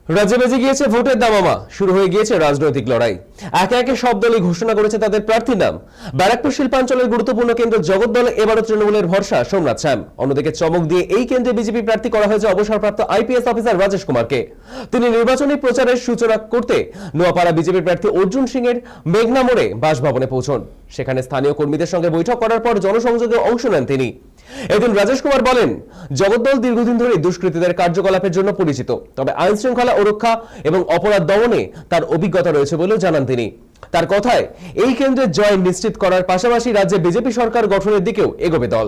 রাজ্যে বেজে গিয়েছে ভোটের দামামা, শুরু হয়ে গিয়েছে রাজনৈতিক লড়াই। একে একে সব দলই ঘোষণা করেছে তাদের প্রার্থীর নাম। ব্যারাকপুর শিল্পাঞ্চলের গুরুত্বপূর্ণ কেন্দ্র জগদ্দলে এবারও তৃণমূলের ভরসা সোমনাথ শ্যাম। অন্যদিকে চমক দিয়ে এই কেন্দ্রে বিজেপি প্রার্থী করা হয়েছে অবসরপ্রাপ্ত আইপিএস অফিসার রাজেশ কুমারকে। তিনি নির্বাচনী প্রচারের সূচনা করতে নোয়াপাড়া বিজেপি প্রার্থী অর্জুন সিং এর মেঘনা মোড়ে বাসভবনে পৌঁছন। সেখানে স্থানীয় কর্মীদের সঙ্গে বৈঠক করার পর জনসংযোগে অংশ নেন তিনি। এদিন রাজেশ কুমার বলেন, জগদ্দল দীর্ঘদিন ধরে দুষ্কৃতীদের কার্যকলাপের জন্য পরিচিত, তবে আইন শৃঙ্খলা ও রক্ষা এবং অপরাধ দমনে তার অভিজ্ঞতা রয়েছে বলেও জানান তিনি। তার কথায় এই কেন্দ্রের জয় নিশ্চিত করার পাশাপাশি রাজ্যে বিজেপি সরকার গঠনের দিকেও এগোবে দল।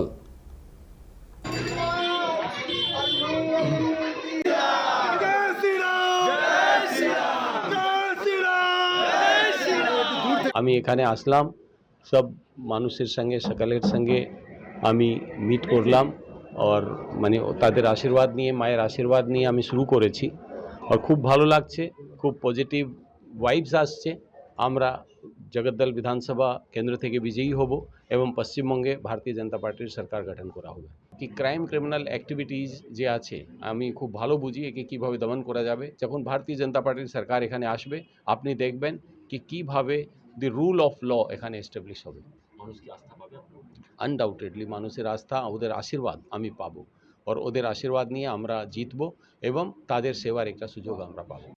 আমি এখানে আসলাম, সব মানুষের সঙ্গে সকালের সঙ্গে আমি মিট করলাম, আর মানে তাদের আশীর্বাদ নিয়ে, মায়ের আশীর্বাদ নিয়ে আমি শুরু করেছি। আর খুব ভালো লাগছে, খুব পজিটিভ ভাইবস আসছে। আমরা জগদ্দল বিধানসভা কেন্দ্র থেকে বিজয়ী হব এবং পশ্চিমবঙ্গে ভারতীয় জনতা পার্টির সরকার গঠন করা হবে। কি ক্রাইম ক্রিমিনাল অ্যাক্টিভিটিস যে আছে আমি খুব ভালো বুঝি একে কীভাবে দমন করা যাবে। যখন ভারতীয় জনতা পার্টির সরকার এখানে আসবে আপনি দেখবেন কি কীভাবে দি রুল অফ ল এখানে এস্টাবলিশ হবে। মানুষ কি আস্থা পাবে? আনডাউটেডলি মানুষের আস্থা, ওদের আশীর্বাদ আমি পাবো, আর ওদের আশীর্বাদ নিয়ে আমরা জিতবো এবং তাদের সেবার একটা সুযোগ আমরা পাবো।